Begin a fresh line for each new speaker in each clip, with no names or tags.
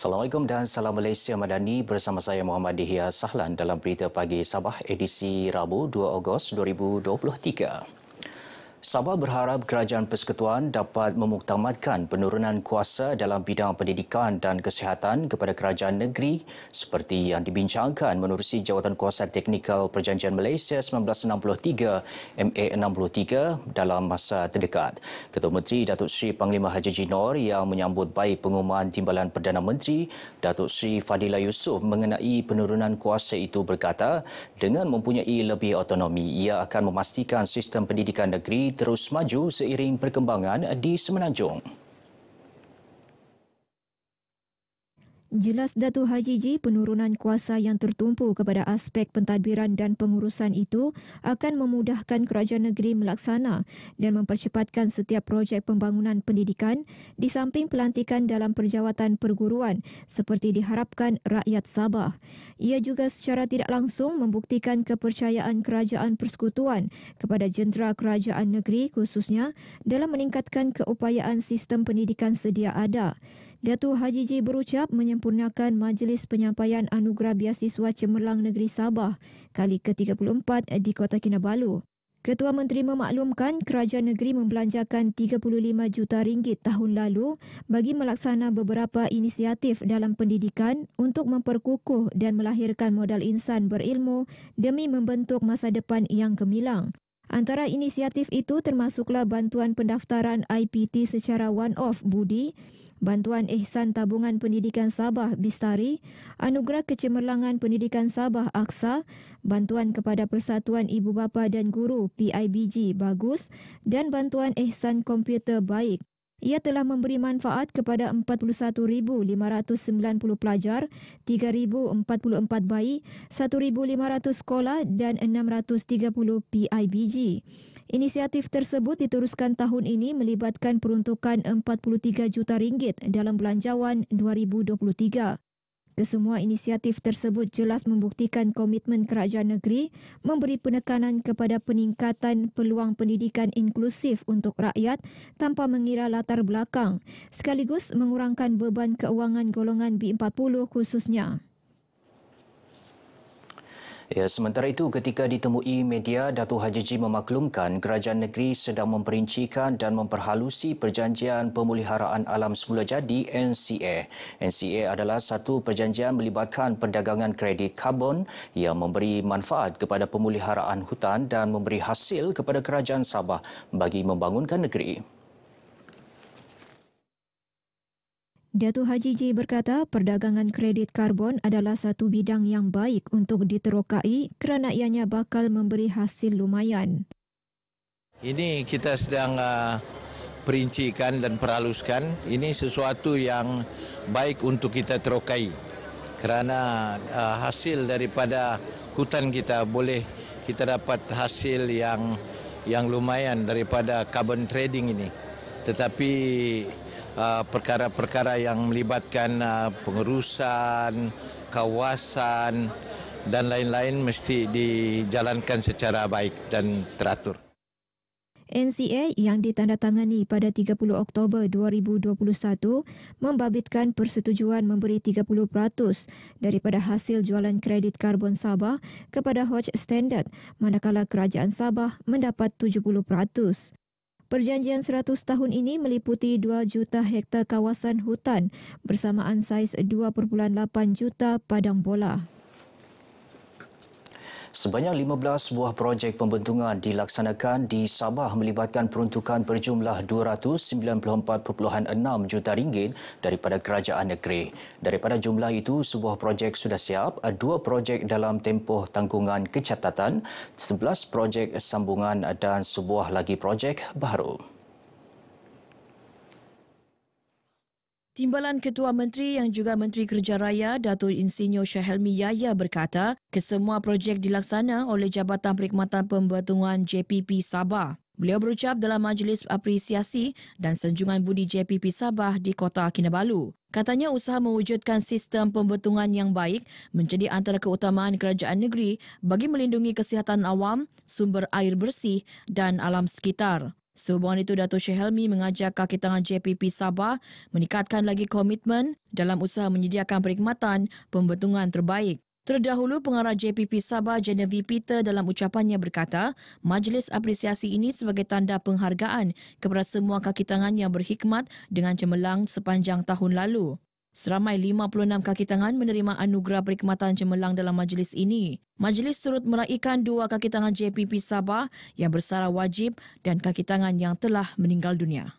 Assalamualaikum dan salam Malaysia Madani, bersama saya Muhammad Dihya Sahlan dalam Berita Pagi Sabah edisi Rabu 2 Ogos 2023. Sabah berharap Kerajaan Persekutuan dapat memuktamadkan penurunan kuasa dalam bidang pendidikan dan kesihatan kepada kerajaan negeri seperti yang dibincangkan menerusi Jawatan Kuasa Teknikal Perjanjian Malaysia 1963 MA63 dalam masa terdekat. Ketua Menteri Datuk Seri Panglima Haji Jinor yang menyambut baik pengumuman Timbalan Perdana Menteri Datuk Seri Fadilah Yusof mengenai penurunan kuasa itu berkata, dengan mempunyai lebih autonomi, ia akan memastikan sistem pendidikan negeri terus maju seiring perkembangan di Semenanjung.
Jelas Datuk Haji Ji, penurunan kuasa yang tertumpu kepada aspek pentadbiran dan pengurusan itu akan memudahkan kerajaan negeri melaksana dan mempercepatkan setiap projek pembangunan pendidikan di samping pelantikan dalam perjawatan perguruan seperti diharapkan rakyat Sabah. Ia juga secara tidak langsung membuktikan kepercayaan Kerajaan Persekutuan kepada jentera kerajaan negeri khususnya dalam meningkatkan keupayaan sistem pendidikan sedia ada. Datuk Haji Ji berucap menyempurnakan Majlis Penyampaian Anugerah Biasiswa Cemerlang Negeri Sabah kali ke-34 di Kota Kinabalu. Ketua Menteri memaklumkan kerajaan negeri membelanjakan 35 juta ringgit tahun lalu bagi melaksana beberapa inisiatif dalam pendidikan untuk memperkukuh dan melahirkan modal insan berilmu demi membentuk masa depan yang gemilang. Antara inisiatif itu termasuklah bantuan pendaftaran IPT secara one-off Budi, Bantuan Ihsan Tabungan Pendidikan Sabah Bistari, Anugerah Kecemerlangan Pendidikan Sabah Aksa, Bantuan kepada Persatuan Ibu Bapa dan Guru PIBG Bagus dan Bantuan Ihsan Komputer Baik. Ia telah memberi manfaat kepada 41,590 pelajar, 3,044 bayi, 1,500 sekolah dan 630 PIBG. Inisiatif tersebut diteruskan tahun ini melibatkan peruntukan 43 juta ringgit dalam belanjawan 2023. Kesemua inisiatif tersebut jelas membuktikan komitmen kerajaan negeri memberi penekanan kepada peningkatan peluang pendidikan inklusif untuk rakyat tanpa mengira latar belakang, sekaligus mengurangkan beban keuangan golongan B40 khususnya.
Ya, sementara itu, ketika ditemui media, Datuk Haji Ji memaklumkan kerajaan negeri sedang memperincikan dan memperhalusi Perjanjian Pemuliharaan Alam Semula Jadi NCA. NCA adalah satu perjanjian melibatkan perdagangan kredit karbon yang memberi manfaat kepada pemeliharaan hutan dan memberi hasil kepada kerajaan Sabah bagi membangunkan negeri.
Datuk Haji Ji berkata perdagangan kredit karbon adalah satu bidang yang baik untuk diterokai kerana ianya bakal memberi hasil lumayan.
Ini kita sedang perincikan dan perhaluskan. Ini sesuatu yang baik untuk kita terokai kerana hasil daripada hutan kita boleh kita dapat hasil yang lumayan daripada carbon trading ini. Tetapi perkara-perkara yang melibatkan pengurusan, kawasan dan lain-lain mesti dijalankan secara baik dan teratur.
NCA yang ditandatangani pada 30 Oktober 2021 membabitkan persetujuan memberi 30% daripada hasil jualan kredit karbon Sabah kepada Hodge Standard, manakala kerajaan Sabah mendapat 70%. Perjanjian 100 tahun ini meliputi 2 juta hektar kawasan hutan bersamaan saiz 2.8 juta padang bola.
Sebanyak 15 buah projek pembentungan dilaksanakan di Sabah melibatkan peruntukan berjumlah 294.6 juta ringgit daripada kerajaan negeri. Daripada jumlah itu, sebuah projek sudah siap, 2 projek dalam tempoh tanggungan kecatatan, 11 projek sambungan dan sebuah lagi projek baru.
Timbalan Ketua Menteri yang juga Menteri Kerja Raya Datuk Insinyur Syahelmi Yahya berkata, kesemua projek dilaksana oleh Jabatan Perkhidmatan Pembantuan JPP Sabah. Beliau berucap dalam Majlis Apresiasi dan Sanjungan Budi JPP Sabah di Kota Kinabalu. Katanya usaha mewujudkan sistem pembentungan yang baik menjadi antara keutamaan kerajaan negeri bagi melindungi kesihatan awam, sumber air bersih dan alam sekitar. Sehubungan itu, Dato' Syahelmi mengajak kaki tangan JPP Sabah meningkatkan lagi komitmen dalam usaha menyediakan perkhidmatan pembetungan terbaik. Terdahulu, pengarah JPP Sabah Genevieve Peter dalam ucapannya berkata, majlis apresiasi ini sebagai tanda penghargaan kepada semua kaki tangan yang berkhidmat dengan cemerlang sepanjang tahun lalu. Seramai 56 kaki tangan menerima anugerah perkhidmatan cemerlang dalam majlis ini. Majlis turut meraihkan 2 kaki tangan JPP Sabah yang bersara wajib dan kaki tangan yang telah meninggal dunia.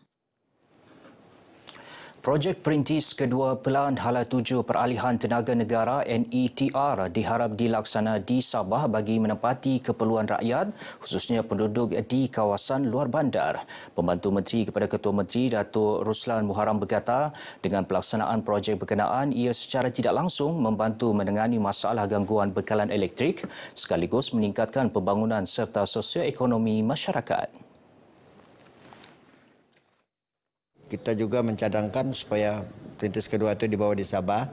Projek Perintis Kedua Pelan Hala 7 Peralihan Tenaga Negara NETR diharap dilaksana di Sabah bagi menepati keperluan rakyat, khususnya penduduk di kawasan luar bandar. Pembantu Menteri kepada Ketua Menteri Datuk Ruslan Muharram berkata, dengan pelaksanaan projek berkenaan, ia secara tidak langsung membantu menangani masalah gangguan bekalan elektrik sekaligus meningkatkan pembangunan serta sosioekonomi masyarakat.
Kita juga mencadangkan supaya perintis kedua itu dibawa di Sabah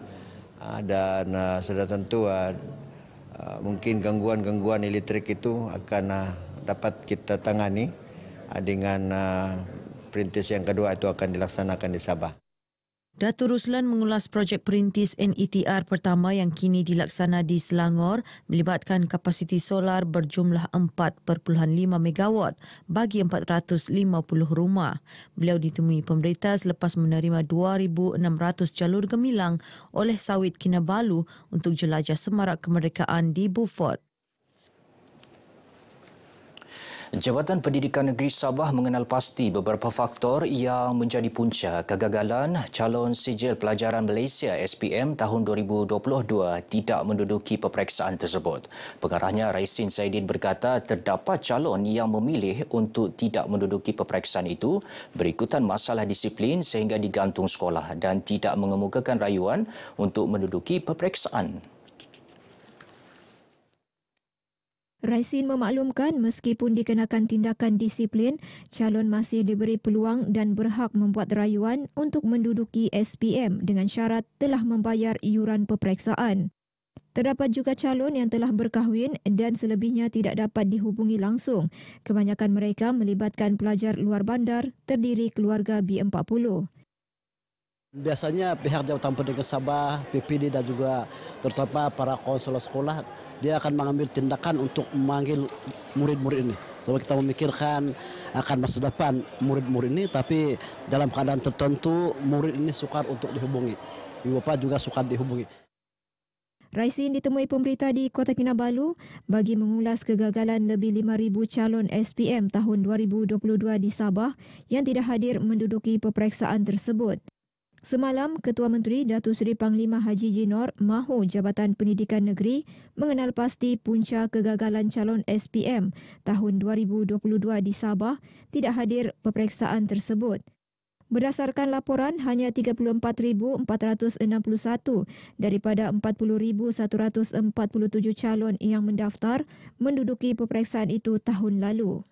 dan sudah tentu mungkin gangguan-gangguan elektrik itu akan dapat kita tangani dengan perintis yang kedua itu akan dilaksanakan di Sabah.
Datuk Ruslan mengulas projek perintis NETR pertama yang kini dilaksana di Selangor melibatkan kapasiti solar berjumlah 4.5 megawatt bagi 450 rumah. Beliau ditemui pemberita selepas menerima 2,600 jalur gemilang oleh Sawit Kinabalu untuk jelajah semarak kemerdekaan di Beaufort.
Jabatan Pendidikan Negeri Sabah mengenal pasti beberapa faktor yang menjadi punca kegagalan calon sijil pelajaran Malaysia SPM tahun 2022 tidak menduduki peperiksaan tersebut. Pengarahnya Raisin Saidin berkata terdapat calon yang memilih untuk tidak menduduki peperiksaan itu berikutan masalah disiplin sehingga digantung sekolah dan tidak mengemukakan rayuan untuk menduduki peperiksaan.
Raisin memaklumkan meskipun dikenakan tindakan disiplin, calon masih diberi peluang dan berhak membuat rayuan untuk menduduki SPM dengan syarat telah membayar iuran peperiksaan. Terdapat juga calon yang telah berkahwin dan selebihnya tidak dapat dihubungi langsung. Kebanyakan mereka melibatkan pelajar luar bandar terdiri keluarga B40.
Biasanya pihak Jabatan Pendidikan Sabah, PPD dan juga terutama para konselor sekolah, dia akan mengambil tindakan untuk memanggil murid-murid ini. Sebab kita memikirkan akan masa depan murid-murid ini, tapi dalam keadaan tertentu murid ini sukar untuk dihubungi. Ibu bapa juga sukar dihubungi.
Raisin ditemui pemberita di Kota Kinabalu bagi mengulas kegagalan lebih 5,000 calon SPM tahun 2022 di Sabah yang tidak hadir menduduki peperiksaan tersebut. Semalam, Ketua Menteri Datuk Seri Panglima Haji Jinor mahu Jabatan Pendidikan Negeri mengenal pasti punca kegagalan calon SPM tahun 2022 di Sabah tidak hadir peperiksaan tersebut. Berdasarkan laporan, hanya 34,461 daripada 40,147 calon yang mendaftar menduduki peperiksaan itu tahun lalu.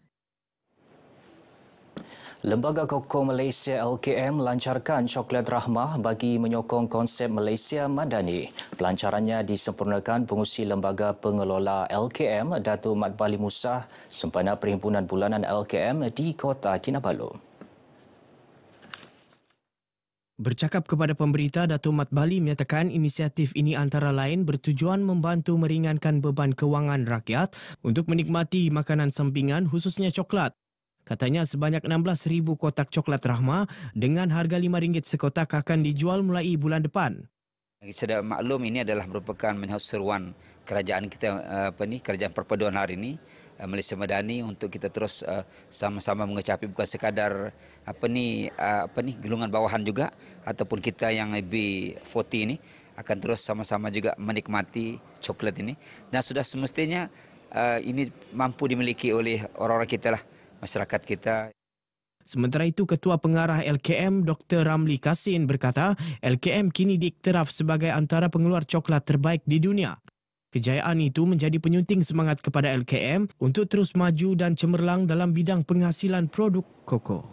Lembaga Kokoh Malaysia LKM melancarkan Coklat Rahmah bagi menyokong konsep Malaysia Madani. Pelancarannya disempurnakan Pengurusi Lembaga Pengelola LKM, Datuk Mat Bali Musa, sempena Perhimpunan Bulanan LKM di Kota Kinabalu.
Bercakap kepada pemberita, Datuk Mat Bali menyatakan inisiatif ini antara lain bertujuan membantu meringankan beban kewangan rakyat untuk menikmati makanan sampingan khususnya coklat. Katanya sebanyak 16,000 kotak coklat Rahmah dengan harga RM5 sekotak akan dijual mulai bulan depan.
Sudah maklum ini adalah merupakan menyahut seruan kerajaan kita kerajaan perpaduan hari ini Malaysia Madani untuk kita terus sama-sama mengecapi bukan sekadar golongan bawahan juga ataupun kita yang B40 ini akan terus sama-sama juga menikmati coklat ini dan sudah semestinya ini mampu dimiliki oleh orang-orang kita lah, masyarakat kita.
Sementara itu, Ketua Pengarah LKM Dr. Ramli Kasin berkata, LKM kini diiktiraf sebagai antara pengeluar coklat terbaik di dunia. Kejayaan itu menjadi penyunting semangat kepada LKM untuk terus maju dan cemerlang dalam bidang penghasilan produk koko.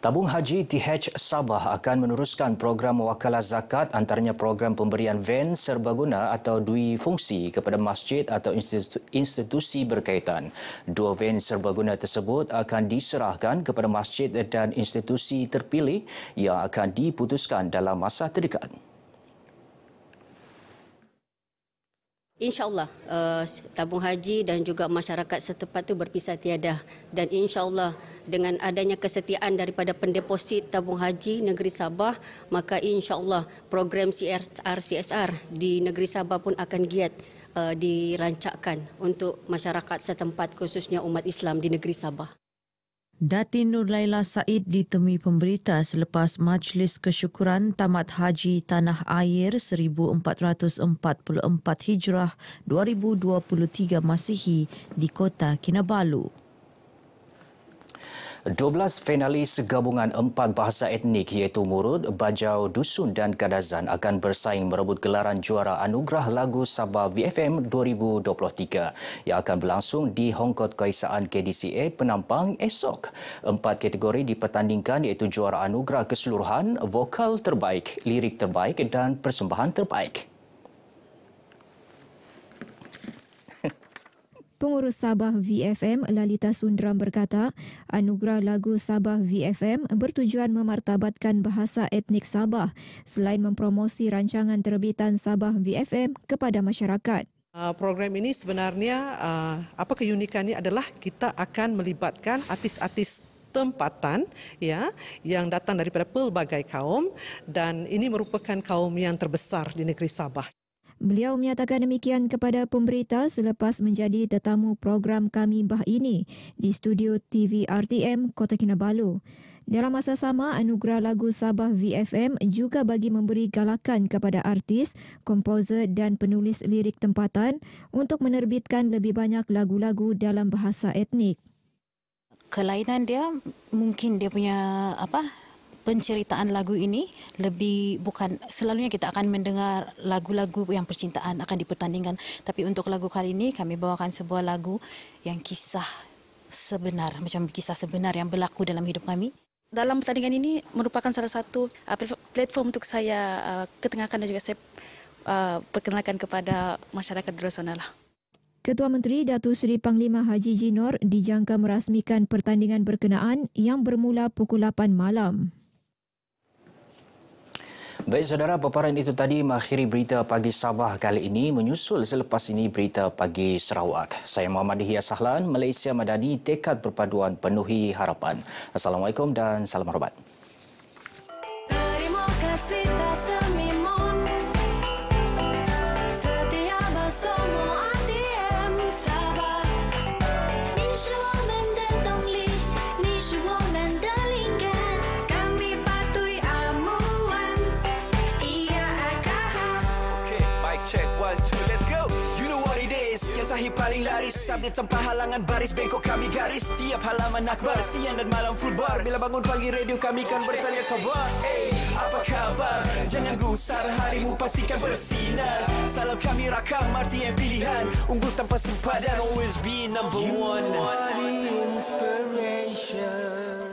Tabung Haji TH Sabah akan meneruskan program wakalah zakat, antaranya program pemberian van serbaguna atau dui fungsi kepada masjid atau institusi berkaitan. 2 van serbaguna tersebut akan diserahkan kepada masjid dan institusi terpilih yang akan diputuskan dalam masa terdekat.
InsyaAllah tabung haji dan juga masyarakat setempat itu berpisah tiada, dan insyaAllah dengan adanya kesetiaan daripada pendeposit tabung haji negeri Sabah, maka insyaAllah program CSR di negeri Sabah pun akan giat dirancangkan untuk masyarakat setempat, khususnya umat Islam di negeri Sabah.
Datin Nur Laila Said ditemui pemberita selepas Majlis Kesyukuran Tamat Haji Tanah Air 1444 Hijrah 2023 Masihi di Kota Kinabalu.
12 finalis gabungan 4 bahasa etnik iaitu Murud, Bajau, Dusun dan Kadazan akan bersaing merebut gelaran juara Anugerah Lagu Sabah VFM 2023 yang akan berlangsung di Hongkot Kaisaan KDCA Penampang esok. 4 kategori dipertandingkan iaitu juara anugerah keseluruhan, vokal terbaik, lirik terbaik dan persembahan terbaik.
Pengurus Sabah VFM Lalita Sundram berkata, Anugerah Lagu Sabah VFM bertujuan memartabatkan bahasa etnik Sabah selain mempromosi rancangan terbitan Sabah VFM kepada masyarakat.
Program ini sebenarnya apa keunikannya adalah kita akan melibatkan artis-artis tempatan ya yang datang daripada pelbagai kaum, dan ini merupakan kaum yang terbesar di negeri Sabah.
Beliau menyatakan demikian kepada pemberita selepas menjadi tetamu program Kami Bah ini di studio TV RTM Kota Kinabalu. Dalam masa sama, Anugerah Lagu Sabah VFM juga bagi memberi galakan kepada artis, komposer dan penulis lirik tempatan untuk menerbitkan lebih banyak lagu-lagu dalam bahasa etnik.
Kelainan dia mungkin dia punya penceritaan lagu ini lebih bukan selalunya kita akan mendengar lagu-lagu yang percintaan akan dipertandingkan, tapi untuk lagu kali ini kami bawakan sebuah lagu yang kisah sebenar, macam kisah sebenar yang berlaku dalam hidup kami.
Dalam pertandingan ini merupakan salah satu platform untuk saya ketengahkan dan juga saya perkenalkan kepada masyarakat di luar sana lah.
Ketua Menteri Datuk Seri Panglima Haji Jinor dijangka merasmikan pertandingan berkenaan yang bermula pukul 8 malam.
Baik saudara, paparan itu tadi mengakhiri berita pagi Sabah kali ini, menyusul selepas ini berita pagi Sarawak. Saya Muhammad Dihya Sahlan, Malaysia Madani, tekad perpaduan penuhi harapan. Assalamualaikum dan salam hormat.
Terima kasih tak semimon. Setia bersama ATM Sabah. 你是我们的动力，你是我们的灵感。Kami patuhi amuan.
Check 1, 2, let's go. You know what it is. Yang sahih paling laris, update tanpa halangan baris, bengkok kami garis. Setiap halaman akbar, siang dan malam full bar. Bila bangun pagi radio kami kan bertanya kabar. Hey, apa kabar? Jangan gusar, harimu pastikan bersinar. Salam kami rakam, arti yang pilihan. Unggul tanpa sempadan, always be number one. You are the inspiration.